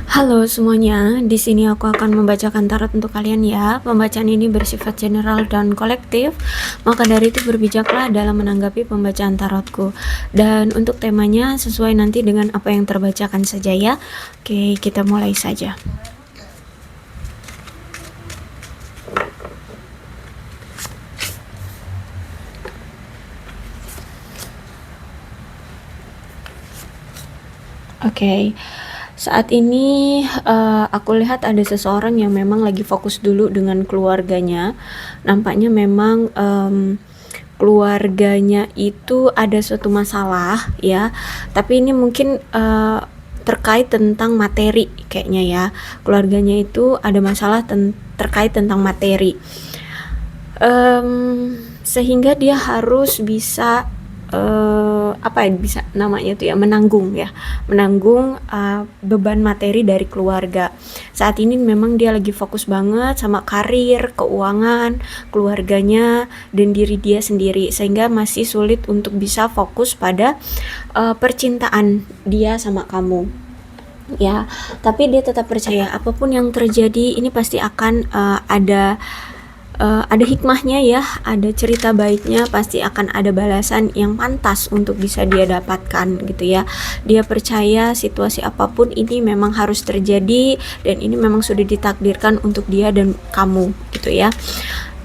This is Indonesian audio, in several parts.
Halo semuanya, di sini aku akan membacakan tarot untuk kalian ya. Pembacaan ini bersifat general dan kolektif, maka dari itu berbijaklah dalam menanggapi pembacaan tarotku. Dan untuk temanya sesuai nanti dengan apa yang terbacakan saja ya. Oke, kita mulai saja. Oke, saat ini aku lihat ada seseorang yang memang lagi fokus dulu dengan keluarganya. Nampaknya memang keluarganya itu ada suatu masalah ya, tapi ini mungkin terkait tentang materi kayaknya ya. Keluarganya itu ada masalah terkait tentang materi, sehingga dia harus bisa apa ya bisa namanya tuh ya, menanggung beban materi dari keluarga. Saat ini memang dia lagi fokus banget sama karir, keuangan, keluarganya, dan diri dia sendiri, sehingga masih sulit untuk bisa fokus pada percintaan dia sama kamu ya. Tapi dia tetap percaya apapun yang terjadi ini pasti akan ada hikmahnya ya, ada cerita baiknya, pasti akan ada balasan yang pantas untuk bisa dia dapatkan gitu ya. Dia percaya situasi apapun ini memang harus terjadi dan ini memang sudah ditakdirkan untuk dia dan kamu gitu ya.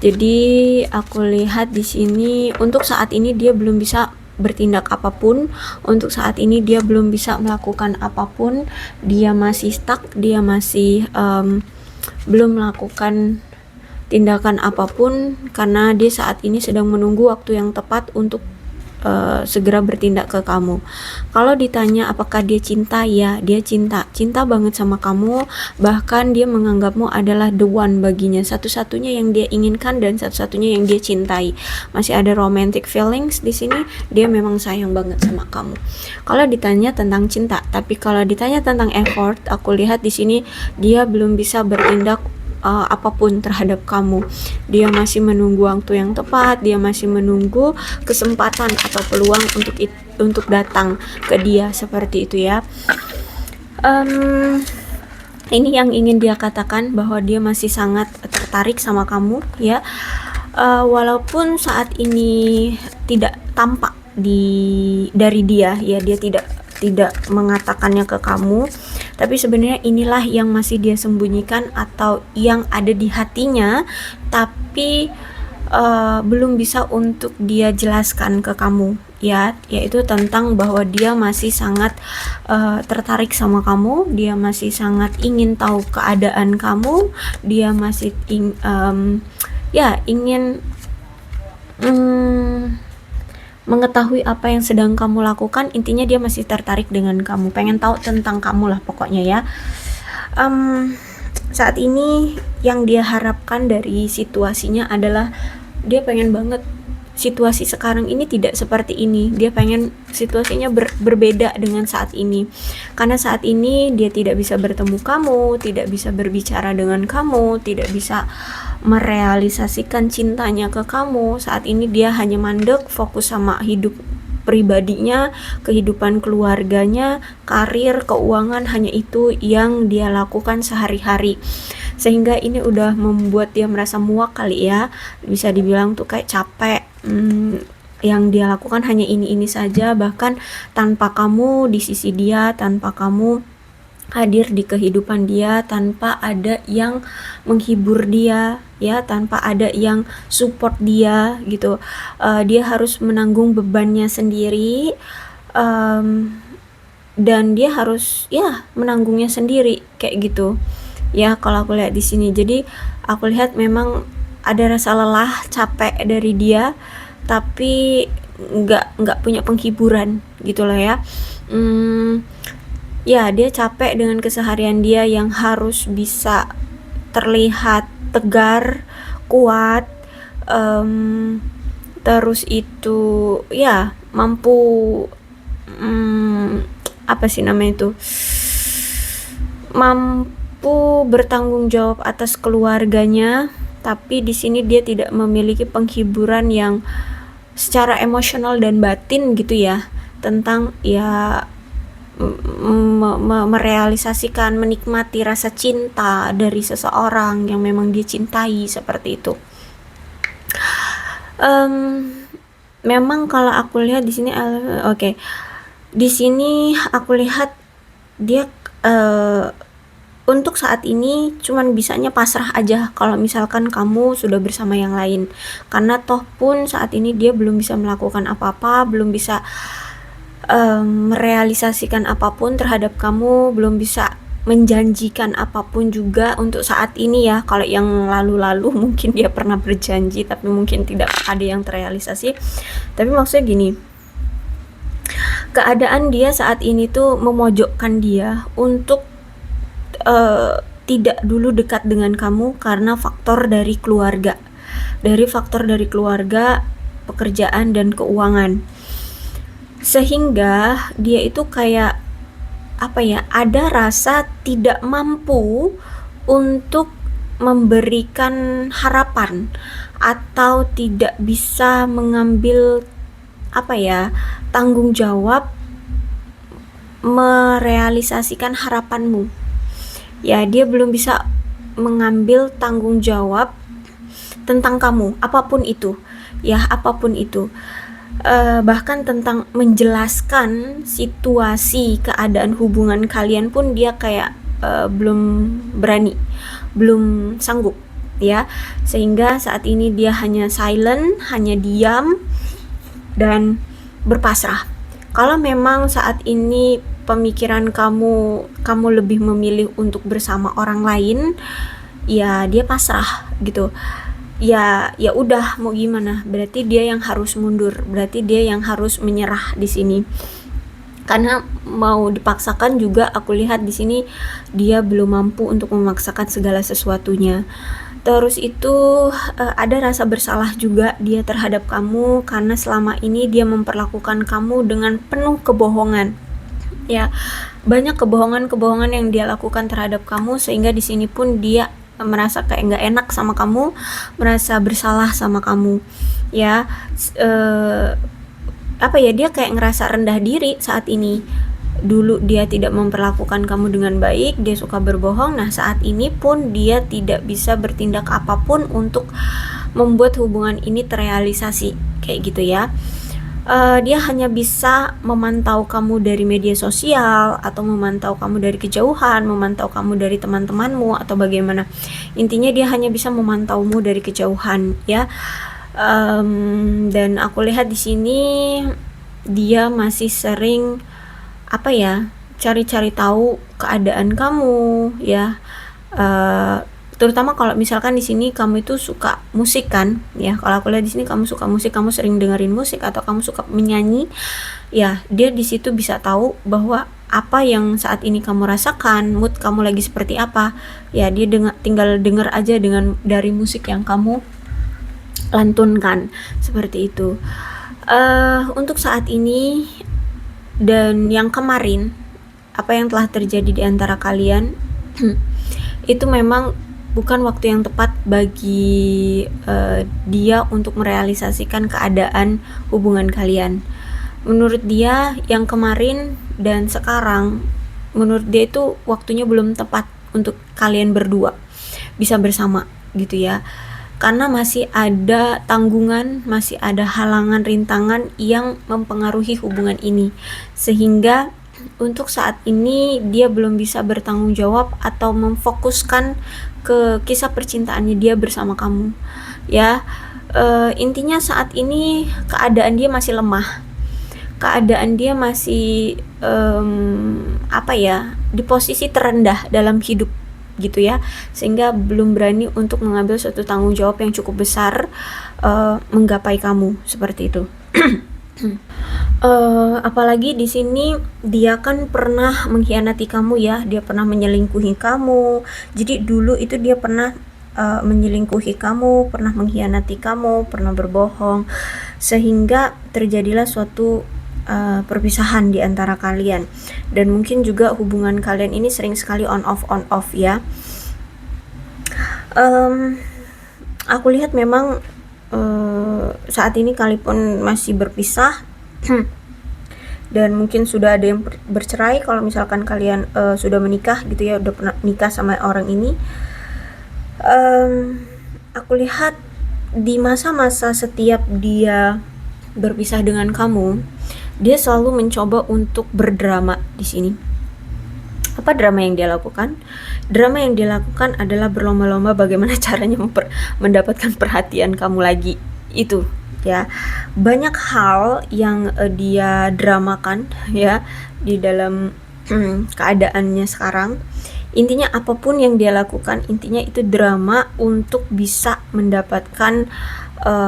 Jadi aku lihat di sini untuk saat ini dia belum bisa bertindak apapun, untuk saat ini dia belum bisa melakukan apapun, dia masih stuck, dia masih belum melakukan tindakan apapun karena dia saat ini sedang menunggu waktu yang tepat untuk segera bertindak ke kamu. Kalau ditanya apakah dia cinta, ya dia cinta banget sama kamu, bahkan dia menganggapmu adalah the one baginya, satu-satunya yang dia inginkan dan satu-satunya yang dia cintai. Masih ada romantic feelings di sini, dia memang sayang banget sama kamu. Kalau ditanya tentang cinta, tapi kalau ditanya tentang effort, aku lihat di sini dia belum bisa bertindak apapun terhadap kamu. Dia masih menunggu waktu yang tepat, dia masih menunggu kesempatan atau peluang untuk datang ke dia, seperti itu ya. Ini yang ingin dia katakan, bahwa dia masih sangat tertarik sama kamu ya. Walaupun saat ini tidak tampak dari dia ya, dia tidak mengatakannya ke kamu, tapi sebenarnya inilah yang masih dia sembunyikan atau yang ada di hatinya, tapi belum bisa untuk dia jelaskan ke kamu ya, yaitu tentang bahwa dia masih sangat tertarik sama kamu, dia masih sangat ingin tahu keadaan kamu, dia masih ingin mengetahui apa yang sedang kamu lakukan. Intinya dia masih tertarik dengan kamu, pengen tahu tentang kamu lah pokoknya ya. Saat ini yang dia harapkan dari situasinya adalah dia pengen banget situasi sekarang ini tidak seperti ini. Dia pengen situasinya berbeda dengan saat ini, karena saat ini dia tidak bisa bertemu kamu, tidak bisa berbicara dengan kamu, tidak bisa merealisasikan cintanya ke kamu. Saat ini dia hanya mandek, fokus sama hidup pribadinya, kehidupan keluarganya, karir, keuangan, hanya itu yang dia lakukan sehari-hari. Sehingga ini udah membuat dia merasa muak kali ya, bisa dibilang tuh kayak capek. Yang dia lakukan hanya ini saja, bahkan tanpa kamu di sisi dia, tanpa kamu hadir di kehidupan dia, tanpa ada yang menghibur dia ya, tanpa ada yang support dia gitu. Dia harus menanggung bebannya sendiri, dan dia harus ya menanggungnya sendiri kayak gitu ya, kalau aku lihat di sini. Jadi aku lihat memang ada rasa lelah, capek dari dia, tapi nggak punya penghiburan gitu loh ya. Ya dia capek dengan keseharian dia yang harus bisa terlihat tegar, kuat, terus itu ya mampu apa sih namanya itu, mampu bertanggung jawab atas keluarganya. Tapi di sini dia tidak memiliki penghiburan yang secara emosional dan batin gitu ya, tentang ya merealisasikan, menikmati rasa cinta dari seseorang yang memang dia cintai, seperti itu. Memang kalau aku lihat di sini, oke, di sini aku lihat dia untuk saat ini cuman bisanya pasrah aja kalau misalkan kamu sudah bersama yang lain, karena toh pun saat ini dia belum bisa melakukan apa-apa, belum bisa merealisasikan apapun terhadap kamu, belum bisa menjanjikan apapun juga untuk saat ini ya. Kalau yang lalu-lalu mungkin dia pernah berjanji tapi mungkin tidak ada yang terrealisasi. Tapi maksudnya gini, keadaan dia saat ini tuh memojokkan dia untuk tidak dulu dekat dengan kamu karena faktor dari keluarga, pekerjaan dan keuangan. Sehingga dia itu kayak ada rasa tidak mampu untuk memberikan harapan atau tidak bisa mengambil tanggung jawab merealisasikan harapanmu. Ya, dia belum bisa mengambil tanggung jawab tentang kamu, apapun itu. Bahkan tentang menjelaskan situasi keadaan hubungan kalian pun dia kayak belum berani, belum sanggup ya, sehingga saat ini dia hanya silent, hanya diam dan berpasrah. Kalau memang saat ini pemikiran kamu lebih memilih untuk bersama orang lain, ya dia pasrah gitu. Ya udah, mau gimana, berarti dia yang harus mundur, berarti dia yang harus menyerah di sini. Karena mau dipaksakan juga aku lihat di sini dia belum mampu untuk memaksakan segala sesuatunya. Terus itu ada rasa bersalah juga dia terhadap kamu karena selama ini dia memperlakukan kamu dengan penuh kebohongan. Ya, banyak kebohongan yang dia lakukan terhadap kamu, sehingga di sini pun dia merasa kayak nggak enak sama kamu, merasa bersalah sama kamu ya. Dia kayak ngerasa rendah diri saat ini. Dulu dia tidak memperlakukan kamu dengan baik, dia suka berbohong. Nah, saat ini pun dia tidak bisa bertindak apapun untuk membuat hubungan ini terrealisasi kayak gitu ya. Dia hanya bisa memantau kamu dari media sosial atau memantau kamu dari kejauhan, memantau kamu dari teman-temanmu atau bagaimana. Intinya dia hanya bisa memantaumu dari kejauhan ya. Dan aku lihat di sini dia masih sering cari-cari tahu keadaan kamu ya. Terutama kalau misalkan di sini kamu itu suka musik kan ya. Kalau aku lihat di sini kamu suka musik, kamu sering dengerin musik atau kamu suka menyanyi ya, dia di situ bisa tahu bahwa apa yang saat ini kamu rasakan, mood kamu lagi seperti apa ya. Dia tinggal denger aja dari musik yang kamu lantunkan, seperti itu. Untuk saat ini dan yang kemarin, apa yang telah terjadi di antara kalian itu memang bukan waktu yang tepat bagi dia untuk merealisasikan keadaan hubungan kalian. Menurut dia yang kemarin dan sekarang, menurut dia itu waktunya belum tepat untuk kalian berdua bisa bersama gitu ya. Karena masih ada tanggungan, masih ada halangan, rintangan yang mempengaruhi hubungan ini, sehingga untuk saat ini dia belum bisa bertanggung jawab atau memfokuskan ke kisah percintaannya dia bersama kamu ya. Intinya saat ini keadaan dia masih lemah, keadaan dia masih di posisi terendah dalam hidup gitu ya, sehingga belum berani untuk mengambil suatu tanggung jawab yang cukup besar menggapai kamu, seperti itu. Apalagi di sini dia kan pernah mengkhianati kamu ya, dia pernah menyelingkuhi kamu. Jadi dulu itu dia pernah menyelingkuhi kamu, pernah mengkhianati kamu, pernah berbohong, sehingga terjadilah suatu perpisahan di antara kalian. Dan mungkin juga hubungan kalian ini sering sekali on off ya. Aku lihat memang saat ini kalaupun masih berpisah dan mungkin sudah ada yang bercerai kalau misalkan kalian sudah menikah gitu ya, udah pernah nikah sama orang ini. Aku lihat di masa-masa setiap dia berpisah dengan kamu, dia selalu mencoba untuk berdrama di sini. Apa drama yang dia lakukan? Drama yang dia lakukan adalah berlomba-lomba bagaimana caranya mendapatkan perhatian kamu lagi. Itu ya, banyak hal yang dia dramakan ya di dalam keadaannya sekarang. Intinya apapun yang dia lakukan, intinya itu drama untuk bisa mendapatkan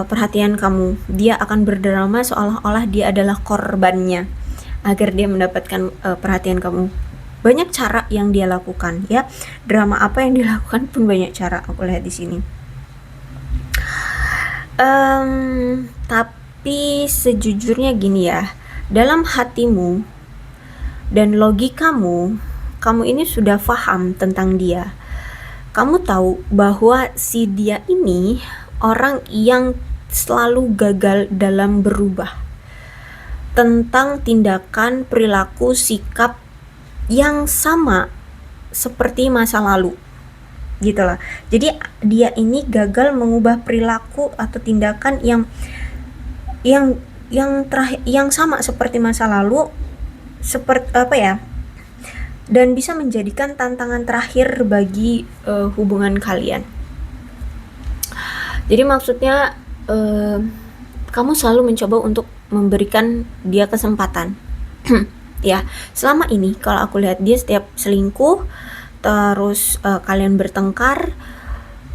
perhatian kamu. Dia akan berdrama seolah-olah dia adalah korbannya agar dia mendapatkan perhatian kamu. Banyak cara yang dia lakukan ya. Drama apa yang dilakukan pun banyak cara, aku lihat di sini. Tapi sejujurnya gini ya, dalam hatimu dan logikamu, kamu ini sudah paham tentang dia. Kamu tahu bahwa si dia ini orang yang selalu gagal dalam berubah tentang tindakan, perilaku, sikap yang sama seperti masa lalu gitu lah. Jadi dia ini gagal mengubah perilaku atau tindakan yang sama seperti masa lalu, seperti apa ya, dan bisa menjadikan tantangan terakhir bagi hubungan kalian. Jadi maksudnya kamu selalu mencoba untuk memberikan dia kesempatan. Ya, selama ini kalau aku lihat dia setiap selingkuh, terus kalian bertengkar,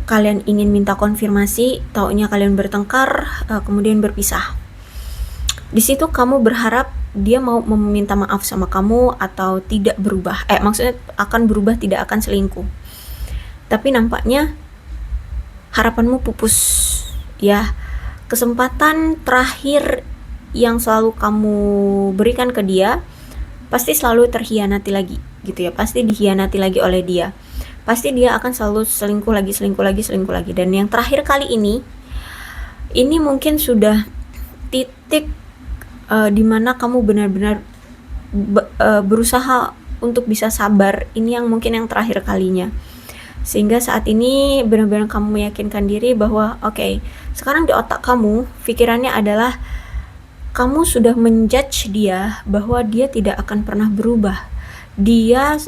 kalian ingin minta konfirmasi, taunya kalian bertengkar, kemudian berpisah. Di situ kamu berharap dia mau meminta maaf sama kamu atau tidak berubah. Maksudnya akan berubah, tidak akan selingkuh. Tapi nampaknya harapanmu pupus ya. Kesempatan terakhir yang selalu kamu berikan ke dia pasti selalu terhianati lagi gitu ya. Pasti dikhianati lagi oleh dia. Pasti dia akan selalu selingkuh lagi. Dan yang terakhir kali ini mungkin sudah titik dimana kamu benar-benar berusaha untuk bisa sabar. Ini yang mungkin yang terakhir kalinya, sehingga saat ini benar-benar kamu meyakinkan diri bahwa oke, sekarang di otak kamu pikirannya adalah kamu sudah menjudge dia bahwa dia tidak akan pernah berubah. Dia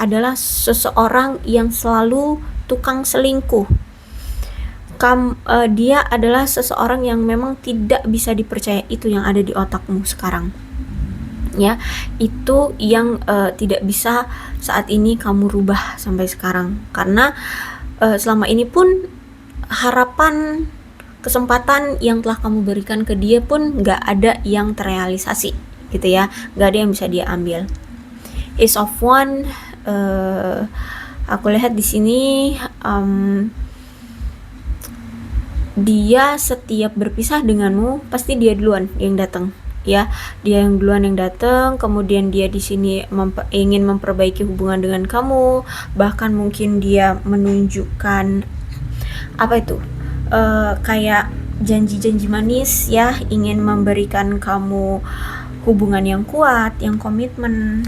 adalah seseorang yang selalu tukang selingkuh. Dia adalah seseorang yang memang tidak bisa dipercaya. Itu yang ada di otakmu sekarang ya. Itu yang tidak bisa saat ini kamu rubah sampai sekarang, karena selama ini pun harapan, kesempatan yang telah kamu berikan ke dia pun gak ada yang terrealisasi gitu ya, gak ada yang bisa dia ambil. Ace of Wands, aku lihat di sini dia setiap berpisah denganmu pasti dia duluan yang datang ya. Dia yang duluan yang datang, kemudian dia di sini ingin memperbaiki hubungan dengan kamu, bahkan mungkin dia menunjukkan apa itu kayak janji-janji manis ya, ingin memberikan kamu hubungan yang kuat, yang komitmen,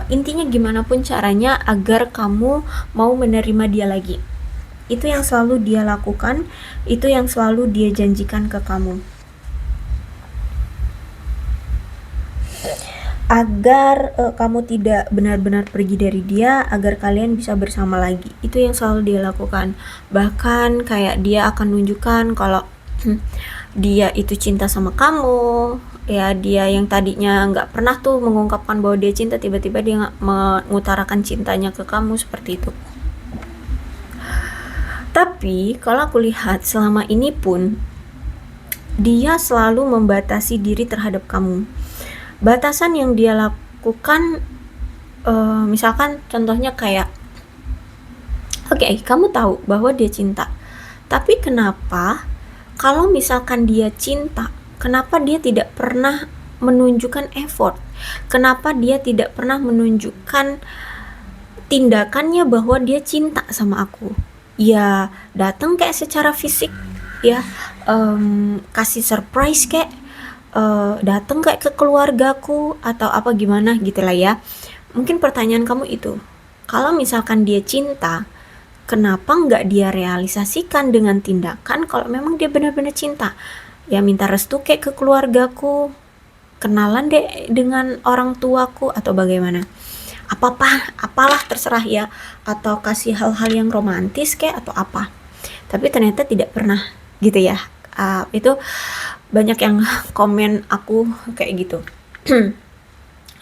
intinya gimana pun caranya agar kamu mau menerima dia lagi. Itu yang selalu dia lakukan, itu yang selalu dia janjikan ke kamu. Agar kamu tidak benar-benar pergi dari dia, agar kalian bisa bersama lagi. Itu yang selalu dia lakukan. Bahkan kayak dia akan nunjukkan kalau dia itu cinta sama kamu ya. Dia yang tadinya nggak pernah tuh mengungkapkan bahwa dia cinta, tiba-tiba dia mengutarakan cintanya ke kamu seperti itu. Tapi kalau aku lihat selama ini pun dia selalu membatasi diri terhadap kamu. Batasan yang dia lakukan misalkan contohnya kayak oke, kamu tahu bahwa dia cinta, tapi kenapa kalau misalkan dia cinta, kenapa dia tidak pernah menunjukkan effort? Kenapa dia tidak pernah menunjukkan tindakannya bahwa dia cinta sama aku? Ya datang kayak secara fisik ya, kasih surprise kayak, datang kayak ke keluargaku atau apa gimana gitu lah ya. Mungkin pertanyaan kamu itu, kalau misalkan dia cinta, kenapa nggak dia realisasikan dengan tindakan kalau memang dia benar-benar cinta? Ya minta restu kayak ke keluargaku, kenalan deh dengan orang tuaku atau bagaimana. Apalah terserah ya, atau kasih hal-hal yang romantis kayak atau apa. Tapi ternyata tidak pernah gitu ya. Itu banyak yang komen aku kayak gitu.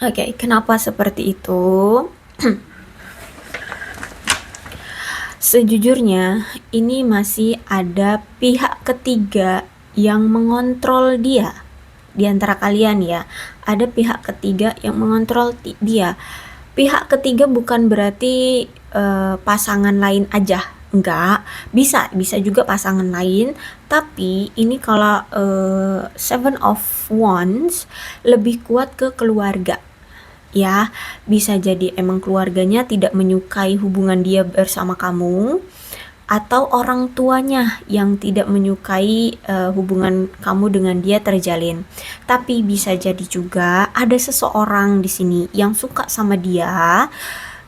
Oke, kenapa seperti itu? Sejujurnya, ini masih ada pihak ketiga yang mengontrol dia. Di antara kalian ya, ada pihak ketiga yang mengontrol dia. Pihak ketiga bukan berarti pasangan lain aja, enggak. Bisa juga pasangan lain, tapi ini kalau Seven of Wands lebih kuat ke keluarga. Ya, bisa jadi emang keluarganya tidak menyukai hubungan dia bersama kamu, atau orang tuanya yang tidak menyukai hubungan kamu dengan dia terjalin. Tapi bisa jadi juga ada seseorang di sini yang suka sama dia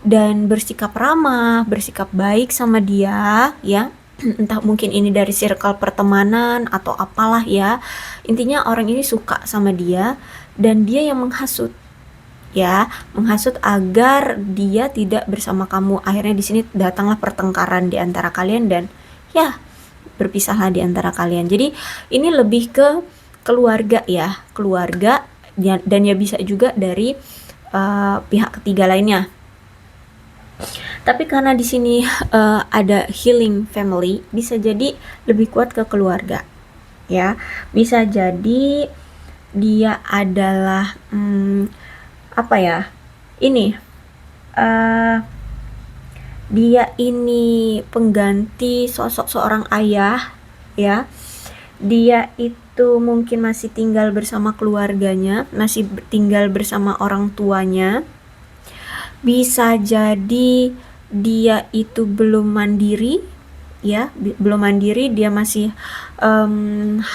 dan bersikap ramah, bersikap baik sama dia, ya. Entah mungkin ini dari circle pertemanan atau apalah ya. Intinya orang ini suka sama dia dan dia yang menghasut, ya, menghasut agar dia tidak bersama kamu. Akhirnya di sini datanglah pertengkaran di antara kalian dan ya berpisahlah di antara kalian. Jadi ini lebih ke keluarga ya, keluarga, dan ya bisa juga dari pihak ketiga lainnya. Tapi karena di sini ada healing family, bisa jadi lebih kuat ke keluarga, ya. Bisa jadi dia adalah apa ya, ini dia ini pengganti sosok seorang ayah, ya. Dia itu mungkin masih tinggal bersama keluarganya, masih tinggal bersama orang tuanya. Bisa jadi dia itu belum mandiri, ya, belum mandiri, dia masih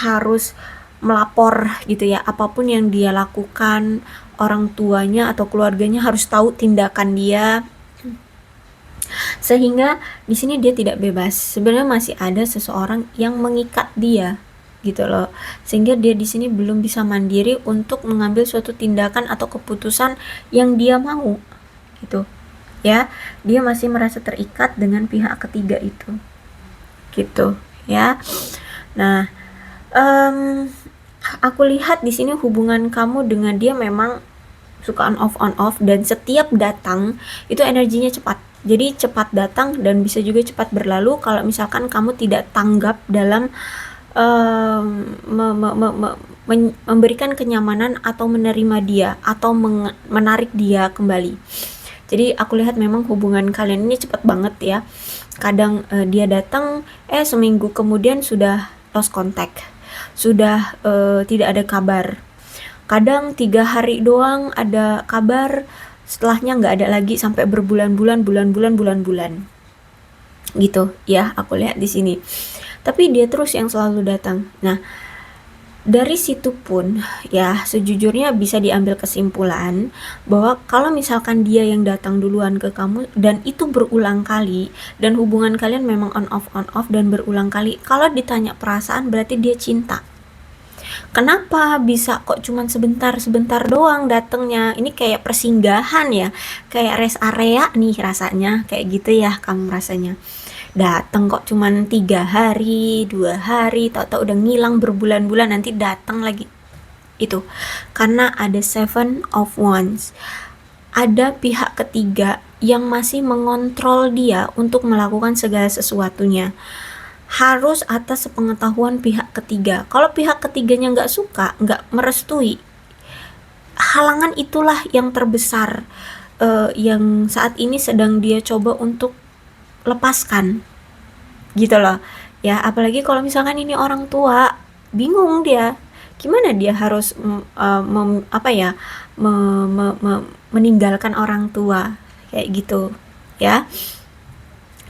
harus melapor gitu ya, apapun yang dia lakukan orang tuanya atau keluarganya harus tahu tindakan dia, sehingga di sini dia tidak bebas. Sebenarnya masih ada seseorang yang mengikat dia gitu loh, sehingga dia di sini belum bisa mandiri untuk mengambil suatu tindakan atau keputusan yang dia mau gitu ya. Dia masih merasa terikat dengan pihak ketiga itu gitu ya. Nah, aku lihat di sini hubungan kamu dengan dia memang suka on off dan setiap datang itu energinya cepat. Jadi cepat datang dan bisa juga cepat berlalu kalau misalkan kamu tidak tanggap dalam memberikan kenyamanan atau menerima dia atau menarik dia kembali. Jadi aku lihat memang hubungan kalian ini cepat banget ya. Kadang dia datang, seminggu kemudian sudah lost contact, sudah tidak ada kabar. Kadang 3 hari doang ada kabar, setelahnya nggak ada lagi sampai berbulan-bulan, bulan-bulan gitu ya. Aku lihat di sini. Tapi dia terus yang selalu datang. Nah, dari situ pun ya sejujurnya bisa diambil kesimpulan bahwa kalau misalkan dia yang datang duluan ke kamu dan itu berulang kali dan hubungan kalian memang on off dan berulang kali, kalau ditanya perasaan berarti dia cinta. Kenapa bisa kok cuman sebentar doang datangnya? Ini kayak persinggahan ya, kayak rest area nih rasanya, kayak gitu ya kamu rasanya. Datang kok cuman 3 hari, 2 hari, tahu-tahu udah ngilang berbulan-bulan, nanti datang lagi. Itu karena ada Seven of Wands. Ada pihak ketiga yang masih mengontrol dia untuk melakukan segala sesuatunya. Harus atas sepengetahuan pihak ketiga. Kalau pihak ketiganya nggak suka, nggak merestui, halangan itulah yang terbesar yang saat ini sedang dia coba untuk lepaskan gitu loh ya. Apalagi kalau misalkan ini orang tua, bingung dia gimana dia harus meninggalkan orang tua kayak gitu ya.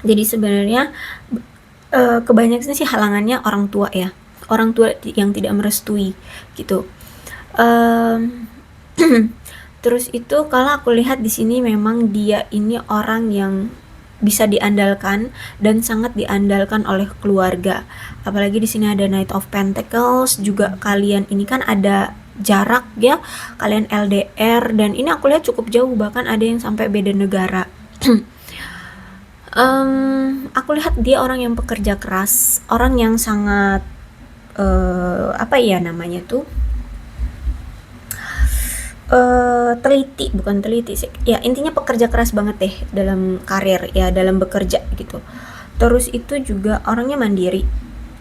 Jadi sebenarnya kebanyakan sih halangannya orang tua ya, orang tua yang tidak merestui gitu. Em, Terus itu kalau aku lihat di sini memang dia ini orang yang bisa diandalkan dan sangat diandalkan oleh keluarga. Apalagi di sini ada Knight of Pentacles, juga kalian ini kan ada jarak ya, kalian LDR dan ini aku lihat cukup jauh, bahkan ada yang sampai beda negara. Aku lihat dia orang yang pekerja keras, orang yang sangat apa ya namanya tuh, teliti, bukan teliti sih, ya intinya pekerja keras banget deh dalam karir ya, dalam bekerja gitu. Terus itu juga orangnya mandiri.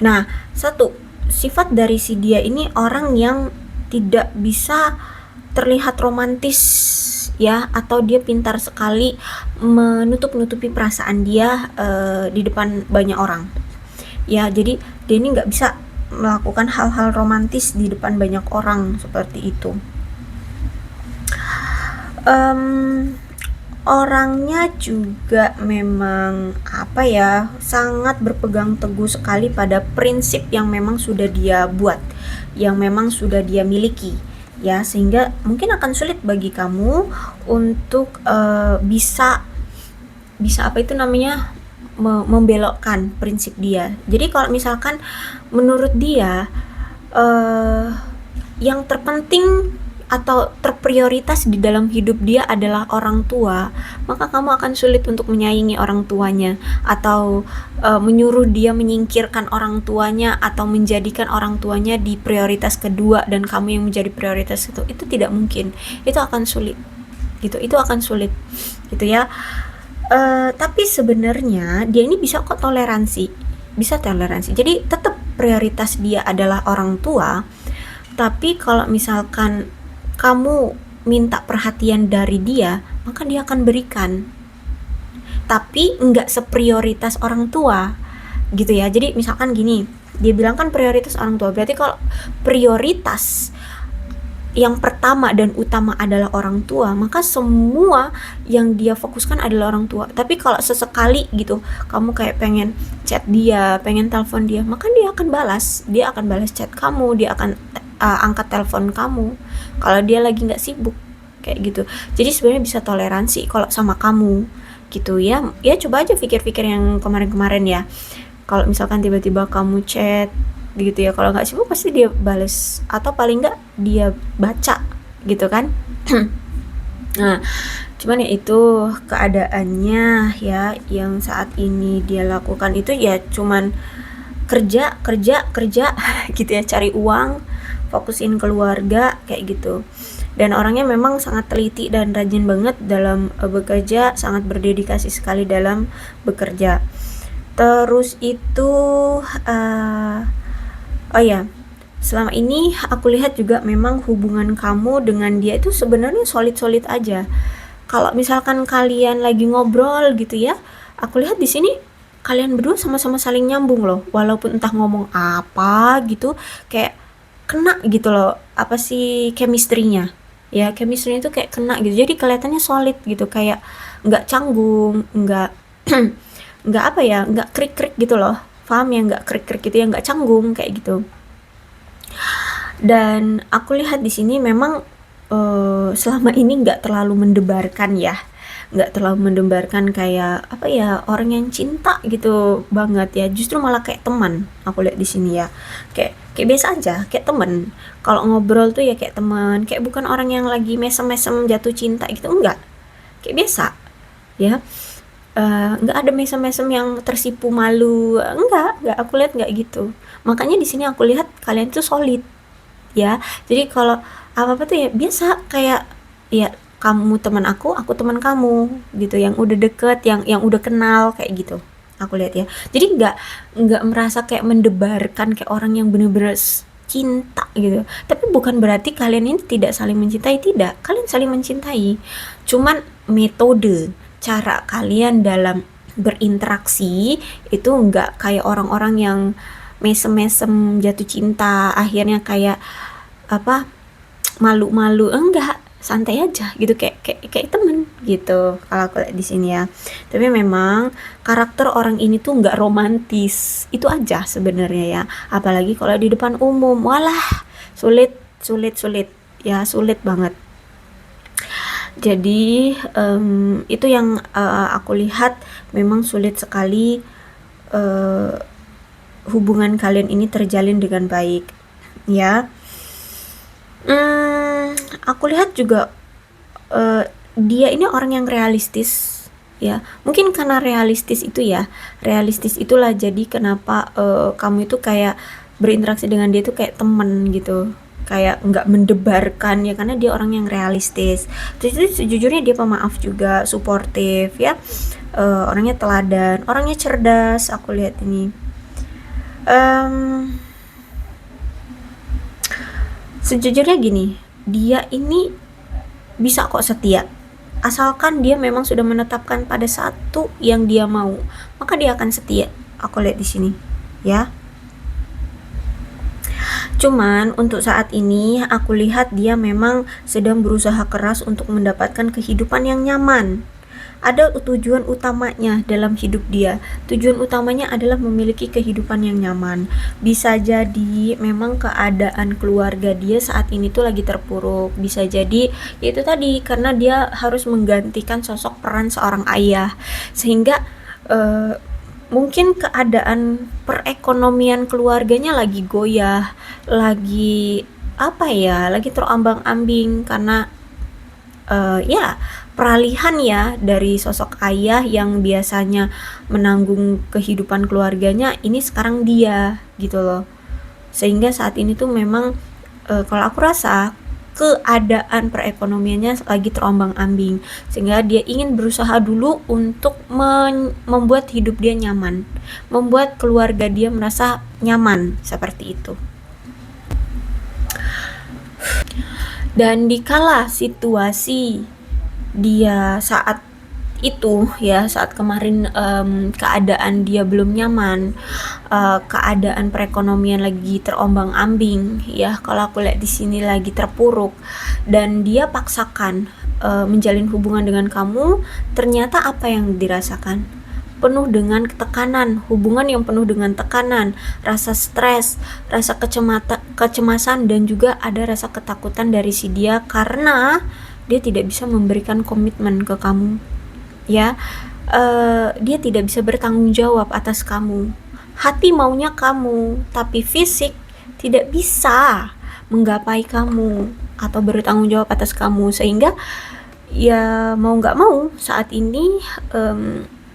Nah, satu sifat dari si dia ini orang yang tidak bisa terlihat romantis ya, atau dia pintar sekali menutup-nutupi perasaan dia di depan banyak orang ya. Jadi dia ini nggak bisa melakukan hal-hal romantis di depan banyak orang seperti itu. Orangnya juga memang apa ya, sangat berpegang teguh sekali pada prinsip yang memang sudah dia buat, yang memang sudah dia miliki ya, sehingga mungkin akan sulit bagi kamu untuk bisa bisa apa itu namanya, membelokkan prinsip dia. Jadi kalau misalkan menurut dia eh yang terpenting atau terprioritas di dalam hidup dia adalah orang tua, maka kamu akan sulit untuk menyaingi orang tuanya, atau menyuruh dia menyingkirkan orang tuanya atau menjadikan orang tuanya di prioritas kedua dan kamu yang menjadi prioritas itu tidak mungkin. Itu akan sulit gitu, itu akan sulit gitu ya. Tapi sebenarnya dia ini bisa kok toleransi, bisa toleransi. Jadi tetap prioritas dia adalah orang tua, tapi kalau misalkan kamu minta perhatian dari dia, maka dia akan berikan. Tapi nggak seprioritas orang tua, gitu ya. Jadi misalkan gini, dia bilang kan prioritas orang tua. Berarti kalau prioritas yang pertama dan utama adalah orang tua, maka semua yang dia fokuskan adalah orang tua. Tapi kalau sesekali gitu, kamu kayak pengen chat dia, pengen telepon dia, maka dia akan balas chat kamu, dia akan angkat telepon kamu kalau dia lagi nggak sibuk kayak gitu. Jadi sebenarnya bisa toleransi kalau sama kamu gitu ya. Ya coba aja pikir-pikir yang kemarin-kemarin ya, kalau misalkan tiba-tiba kamu chat gitu ya, kalau nggak sibuk pasti dia bales atau paling nggak dia baca gitu kan. Nah, cuman ya itu keadaannya ya, yang saat ini dia lakukan itu ya cuman kerja kerja kerja gitu ya, cari uang, fokusin keluarga kayak gitu. Dan orangnya memang sangat teliti dan rajin banget dalam bekerja, sangat berdedikasi sekali dalam bekerja. Terus itu oh ya, selama ini aku lihat juga memang hubungan kamu dengan dia itu sebenarnya solid-solid aja. Kalau misalkan kalian lagi ngobrol gitu ya, aku lihat di sini kalian berdua sama-sama saling nyambung loh, walaupun entah ngomong apa gitu, kayak kena gitu loh, apa sih chemistry-nya ya, chemistry itu kayak kena gitu, jadi kelihatannya solid gitu, kayak nggak canggung, nggak nggak apa ya, nggak krik-krik gitu loh, paham ya, nggak krik-krik gitu ya, nggak canggung kayak gitu. Dan aku lihat di sini memang selama ini nggak terlalu mendebarkan ya, nggak terlalu mendebarkan kayak apa ya, orang yang cinta gitu banget ya, justru malah kayak teman aku lihat di sini ya, kayak kayak biasa aja, kayak teman. Kalau ngobrol tuh ya kayak teman, kayak bukan orang yang lagi mesem-mesem jatuh cinta gitu, enggak, kayak biasa ya. Nggak ada mesem-mesem yang tersipu malu, enggak, aku lihat nggak gitu. Makanya di sini aku lihat kalian tuh solid ya. Jadi kalau apa-apa tuh ya biasa, kayak ya kamu teman aku teman kamu gitu, yang udah deket, yang udah kenal kayak gitu. Aku lihat ya. Jadi nggak merasa kayak mendebarkan kayak orang yang bener-bener cinta gitu. Tapi bukan berarti kalian ini tidak saling mencintai, tidak. Kalian saling mencintai. Cuman metode cara kalian dalam berinteraksi itu nggak kayak orang-orang yang mesem-mesem jatuh cinta akhirnya kayak apa, malu-malu, enggak, santai aja gitu, kayak temen gitu kalau aku lihat di sini ya. Tapi memang karakter orang ini tuh nggak romantis, itu aja sebenarnya ya, apalagi kalau di depan umum, walah, sulit sulit sulit ya, sulit banget. Jadi itu yang aku lihat, memang sulit sekali hubungan kalian ini terjalin dengan baik, ya. Aku lihat juga dia ini orang yang realistis, ya. Mungkin karena realistis itu ya, realistis itulah jadi kenapa kamu itu kayak berinteraksi dengan dia itu kayak temen gitu, kayak nggak mendebarkan ya, karena dia orang yang realistis. Terus itu sejujurnya dia pemaaf juga, suportif ya. Orangnya teladan, orangnya cerdas, aku lihat ini. Sejujurnya gini, dia ini bisa kok setia, asalkan dia memang sudah menetapkan pada satu yang dia mau, maka dia akan setia. Aku lihat di sini, ya. Cuman untuk saat ini aku lihat dia memang sedang berusaha keras untuk mendapatkan kehidupan yang nyaman. Ada tujuan utamanya dalam hidup dia. Tujuan utamanya adalah memiliki kehidupan yang nyaman. Bisa jadi memang keadaan keluarga dia saat ini tuh lagi terpuruk. Bisa jadi yaitu tadi karena dia harus menggantikan sosok peran seorang ayah, sehingga mungkin keadaan perekonomian keluarganya lagi goyah, lagi apa ya, lagi terombang-ambing karena ya peralihan ya dari sosok ayah yang biasanya menanggung kehidupan keluarganya, ini sekarang dia gitu loh. Sehingga saat ini tuh memang kalau aku rasa keadaan perekonomiannya lagi terombang-ambing, sehingga dia ingin berusaha dulu untuk membuat hidup dia nyaman, membuat keluarga dia merasa nyaman, seperti itu. Dan dikala situasi dia saat itu ya, saat kemarin keadaan dia belum nyaman, keadaan perekonomian lagi terombang-ambing ya, kalau aku lihat di sini lagi terpuruk, dan dia paksakan menjalin hubungan dengan kamu, ternyata apa yang dirasakan? Penuh dengan tekanan, hubungan yang penuh dengan tekanan, rasa stres, rasa kecemasan, dan juga ada rasa ketakutan dari si dia karena dia tidak bisa memberikan komitmen ke kamu, ya. Dia tidak bisa bertanggung jawab atas kamu. Hati maunya kamu, tapi fisik tidak bisa menggapai kamu atau bertanggung jawab atas kamu, sehingga ya mau nggak mau saat ini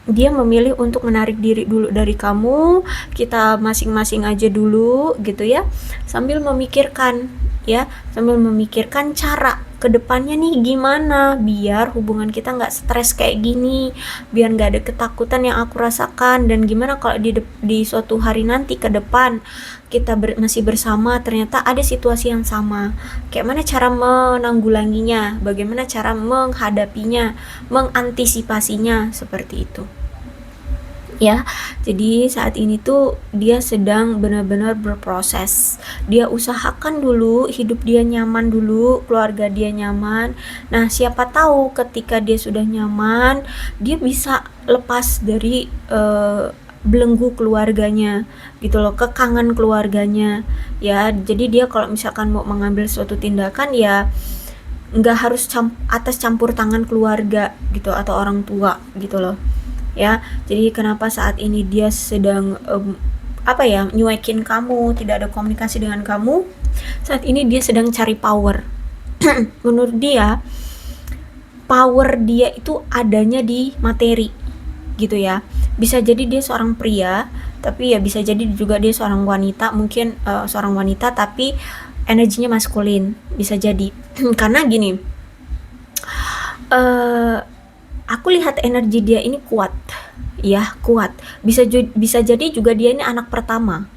dia memilih untuk menarik diri dulu dari kamu, kita masing-masing aja dulu gitu ya, sambil memikirkan cara kedepannya nih gimana biar hubungan kita nggak stres kayak gini, biar nggak ada ketakutan yang aku rasakan, dan gimana kalau di suatu hari nanti ke depan kita masih bersama ternyata ada situasi yang sama, kayak mana cara menanggulanginya, bagaimana cara menghadapinya, mengantisipasinya, seperti itu ya. Jadi saat ini tuh dia sedang benar-benar berproses. Dia usahakan dulu hidup dia nyaman dulu, keluarga dia nyaman. Nah, siapa tahu ketika dia sudah nyaman, dia bisa lepas dari belenggu keluarganya gitu loh, kekangan keluarganya ya. Jadi dia kalau misalkan mau mengambil suatu tindakan ya nggak harus atas campur tangan keluarga gitu atau orang tua gitu loh ya. Jadi kenapa saat ini dia sedang nyuekin kamu, tidak ada komunikasi dengan kamu, saat ini dia sedang cari power. Menurut dia power dia itu adanya di materi gitu ya. Bisa jadi dia seorang pria, tapi ya bisa jadi juga dia seorang wanita, mungkin seorang wanita tapi energinya maskulin, bisa jadi. Karena gini, aku lihat energi dia ini kuat ya, kuat. Bisa jadi juga dia ini anak pertama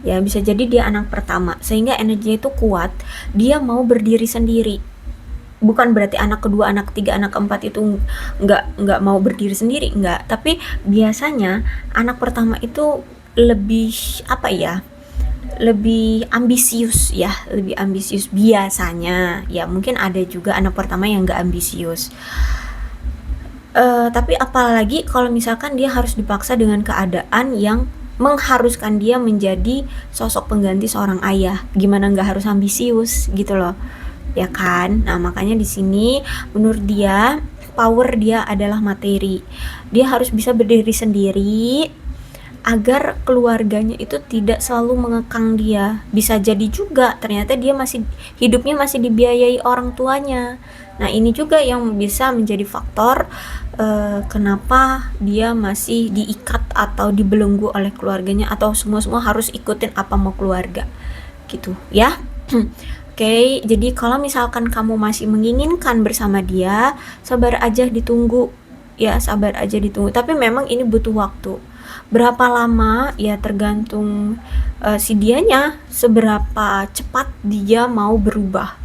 ya, bisa jadi dia anak pertama sehingga energinya itu kuat. Dia mau berdiri sendiri, bukan berarti anak kedua, anak ketiga, anak keempat itu nggak mau berdiri sendiri, nggak. Tapi biasanya anak pertama itu lebih lebih ambisius ya, lebih ambisius biasanya ya. Mungkin ada juga anak pertama yang nggak ambisius. Tapi apalagi kalau misalkan dia harus dipaksa dengan keadaan yang mengharuskan dia menjadi sosok pengganti seorang ayah, gimana nggak harus ambisius gitu loh. ya kan? Nah, makanya di sini menurut dia power dia adalah materi. Dia harus bisa berdiri sendiri agar keluarganya itu tidak selalu mengekang dia. Bisa jadi juga ternyata dia masih hidupnya masih dibiayai orang tuanya. Nah, ini juga yang bisa menjadi faktor kenapa dia masih diikat atau dibelenggu oleh keluarganya, atau semua harus ikutin apa mau keluarga gitu ya. Oke, jadi kalau misalkan kamu masih menginginkan bersama dia, sabar aja ditunggu ya, sabar aja ditunggu. Tapi memang ini butuh waktu. Berapa lama ya tergantung si dianya, seberapa cepat dia mau berubah,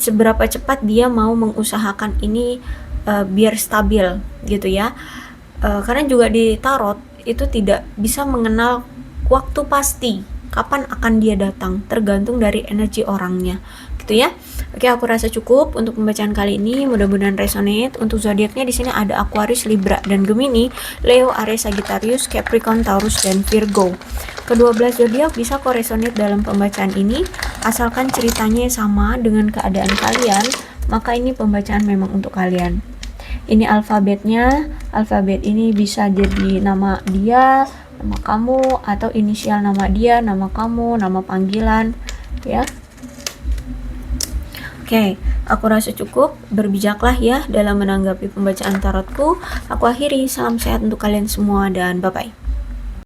seberapa cepat dia mau mengusahakan ini biar stabil gitu ya. Karena juga di tarot itu tidak bisa mengenal waktu pasti kapan akan dia datang, tergantung dari energi orangnya gitu ya. Oke, aku rasa cukup untuk pembacaan kali ini, mudah-mudahan resonate. Untuk zodiaknya di sini ada Aquarius, Libra, dan Gemini, Leo, Aries, Sagittarius, Capricorn, Taurus, dan Virgo. Ke-12 zodiak bisa kok resonate dalam pembacaan ini, asalkan ceritanya sama dengan keadaan kalian, maka ini pembacaan memang untuk kalian. Ini alfabetnya, alfabet ini bisa jadi nama dia, nama kamu, atau inisial nama dia, nama kamu, nama panggilan ya. Oke, aku rasa cukup. Berbijaklah ya dalam menanggapi pembacaan tarotku. Aku akhiri, salam sehat untuk kalian semua dan bye-bye.